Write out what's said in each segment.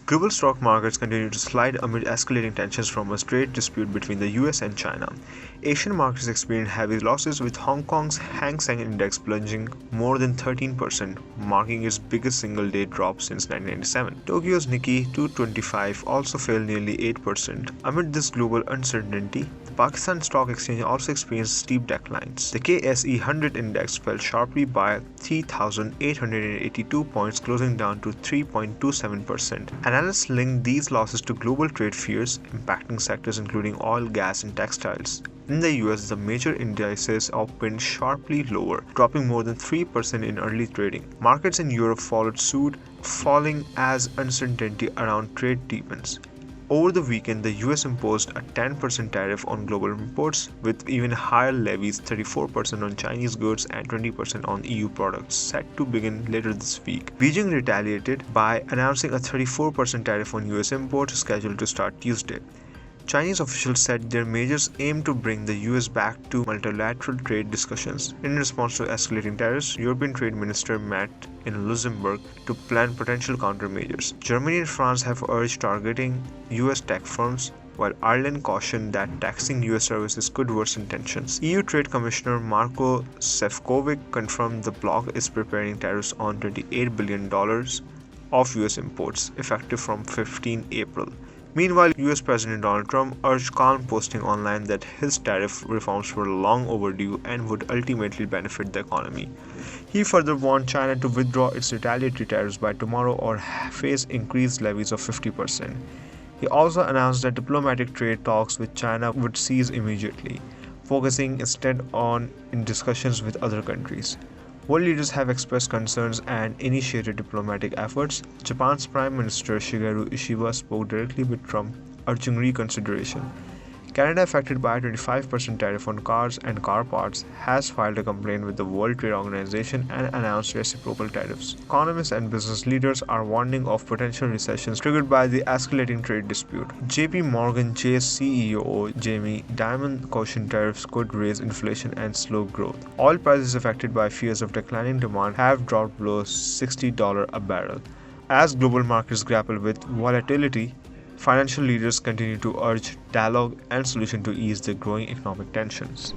Global stock markets continue to slide amid escalating tensions from a trade dispute between the US and China. Asian markets experienced heavy losses, with Hong Kong's Hang Seng Index plunging more than 13%, marking its biggest single-day drop since 1997. Tokyo's Nikkei 225 also fell nearly 8%. Amid this global uncertainty, the Pakistan Stock Exchange also experienced steep declines. The KSE100 index fell sharply by 3,882 points, closing down to 3.27%. Analysts linked these losses to global trade fears impacting sectors including oil, gas, and textiles. In the US, the major indices opened sharply lower, dropping more than 3% in early trading. Markets in Europe followed suit, falling as uncertainty around trade deepens. Over the weekend, the US imposed a 10% tariff on global imports, with even higher levies, 34% on Chinese goods and 20% on EU products, set to begin later this week. Beijing retaliated by announcing a 34% tariff on US imports scheduled to start Tuesday. Chinese officials said their measures aim to bring the US back to multilateral trade discussions. In response to escalating tariffs, European Trade Minister met in Luxembourg to plan potential countermeasures. Germany and France have urged targeting US tech firms, while Ireland cautioned that taxing US services could worsen tensions. EU Trade Commissioner Marco Sefcovic confirmed the bloc is preparing tariffs on $28 billion of US imports, effective from 15 April. Meanwhile, US President Donald Trump urged calm, posting online that his tariff reforms were long overdue and would ultimately benefit the economy. He further warned China to withdraw its retaliatory tariffs by tomorrow or face increased levies of 50%. He also announced that diplomatic trade talks with China would cease immediately, focusing instead on discussions with other countries. World leaders have expressed concerns and initiated diplomatic efforts. Japan's Prime Minister Shigeru Ishiba spoke directly with Trump, urging reconsideration. Canada, affected by a 25% tariff on cars and car parts, has filed a complaint with the World Trade Organization and announced reciprocal tariffs. Economists and business leaders are warning of potential recessions triggered by the escalating trade dispute. JP Morgan Chase CEO Jamie Dimon cautioned tariffs could raise inflation and slow growth. Oil prices, affected by fears of declining demand, have dropped below $60 a barrel. As global markets grapple with volatility, financial leaders continue to urge dialogue and solution to ease the growing economic tensions.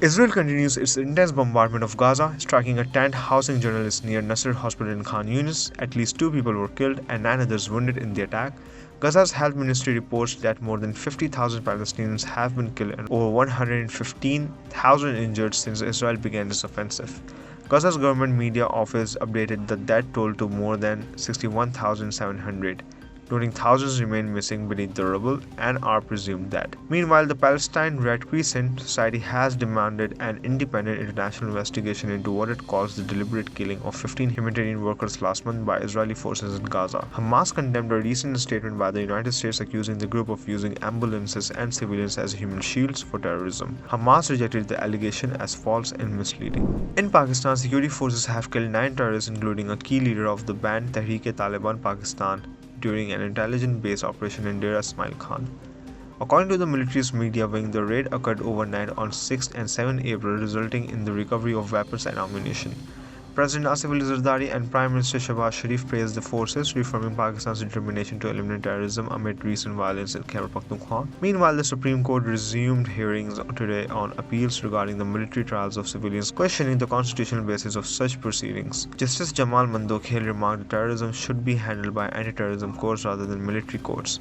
Israel continues its intense bombardment of Gaza, striking a tent housing journalists near Nasser Hospital in Khan Yunis. At least 2 people were killed and 9 others wounded in the attack. Gaza's health ministry reports that more than 50,000 Palestinians have been killed and over 115,000 injured since Israel began its offensive. Gaza's government media office updated the death toll to more than 61,700. Noting thousands remain missing beneath the rubble and are presumed dead. Meanwhile, the Palestine Red Crescent Society has demanded an independent international investigation into what it calls the deliberate killing of 15 humanitarian workers last month by Israeli forces in Gaza. Hamas condemned a recent statement by the United States accusing the group of using ambulances and civilians as human shields for terrorism. Hamas rejected the allegation as false and misleading. In Pakistan, security forces have killed 9 terrorists, including a key leader of the banned Tehreek-e-Taliban Pakistan, during an intelligence-based operation in Dera Ismail Khan. According to the military's media wing, the raid occurred overnight on 6 and 7 April, resulting in the recovery of weapons and ammunition. President Asif Ali Zardari and Prime Minister Shehbaz Sharif praised the forces, reaffirming Pakistan's determination to eliminate terrorism amid recent violence in Khyber Pakhtunkhwa. Meanwhile, the Supreme Court resumed hearings today on appeals regarding the military trials of civilians, questioning the constitutional basis of such proceedings. Justice Jamal Mandokhel remarked that terrorism should be handled by anti-terrorism courts rather than military courts.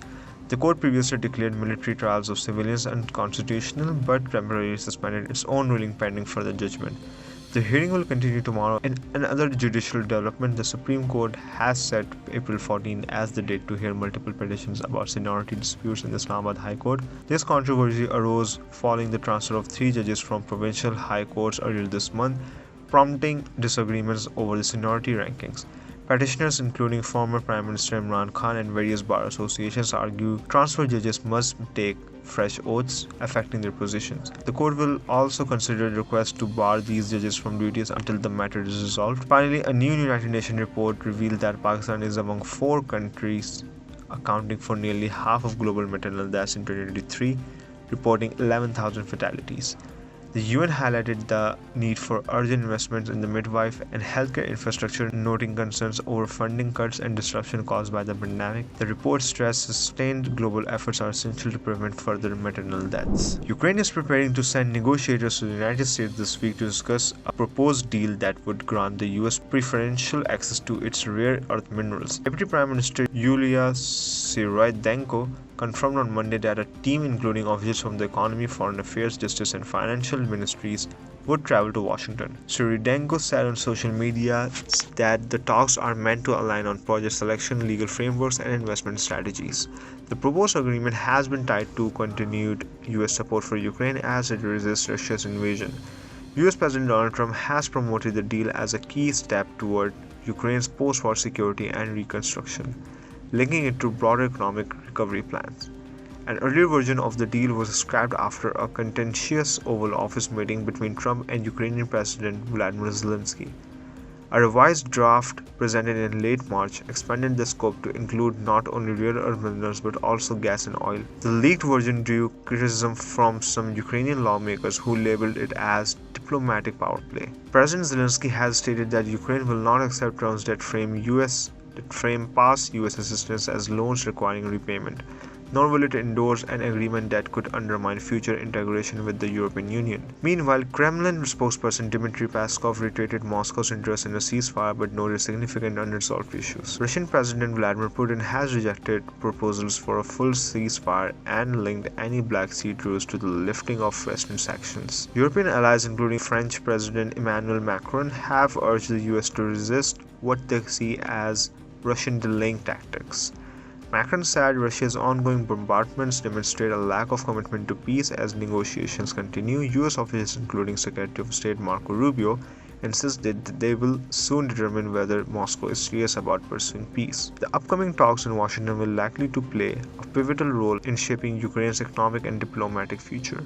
The court previously declared military trials of civilians unconstitutional but temporarily suspended its own ruling pending further judgment. The hearing will continue tomorrow. In another judicial development, the Supreme Court has set April 14 as the date to hear multiple petitions about seniority disputes in the Islamabad High Court. This controversy arose following the transfer of 3 judges from provincial high courts earlier this month, prompting disagreements over the seniority rankings. Petitioners, including former Prime Minister Imran Khan and various bar associations, argue transfer judges must take fresh oaths, affecting their positions. The court will also consider requests to bar these judges from duties until the matter is resolved. Finally, a new United Nations report revealed that Pakistan is among 4 countries accounting for nearly half of global maternal deaths in 2023, reporting 11,000 fatalities. The UN highlighted the need for urgent investments in the midwife and healthcare infrastructure, noting concerns over funding cuts and disruption caused by the pandemic. The report stressed sustained global efforts are essential to prevent further maternal deaths. Ukraine is preparing to send negotiators to the United States this week to discuss a proposed deal that would grant the US preferential access to its rare earth minerals. Deputy Prime Minister Yulia Svyrydenko confirmed on Monday that a team including officials from the economy, foreign affairs, justice and financial ministries would travel to Washington. Svyrydenko said on social media that the talks are meant to align on project selection, legal frameworks and investment strategies. The proposed agreement has been tied to continued US support for Ukraine as it resists Russia's invasion. US President Donald Trump has promoted the deal as a key step toward Ukraine's post-war security and reconstruction, linking it to broader economic recovery plans. An earlier version of the deal was scrapped after a contentious Oval Office meeting between Trump and Ukrainian President Volodymyr Zelensky. A revised draft presented in late March expanded the scope to include not only rare earth minerals but also gas and oil. The leaked version drew criticism from some Ukrainian lawmakers who labeled it as diplomatic power play. President Zelensky has stated that Ukraine will not accept terms that frame past US assistance as loans requiring repayment, nor will it endorse an agreement that could undermine future integration with the European Union. Meanwhile, Kremlin spokesperson Dmitry Peskov reiterated Moscow's interest in a ceasefire but noted significant unresolved issues. Russian President Vladimir Putin has rejected proposals for a full ceasefire and linked any Black Sea truce to the lifting of Western sanctions. European allies, including French President Emmanuel Macron, have urged the US to resist what they see as Russian delaying tactics. Macron said Russia's ongoing bombardments demonstrate a lack of commitment to peace as negotiations continue. US officials, including Secretary of State Marco Rubio, insisted that they will soon determine whether Moscow is serious about pursuing peace. The upcoming talks in Washington will likely to play a pivotal role in shaping Ukraine's economic and diplomatic future.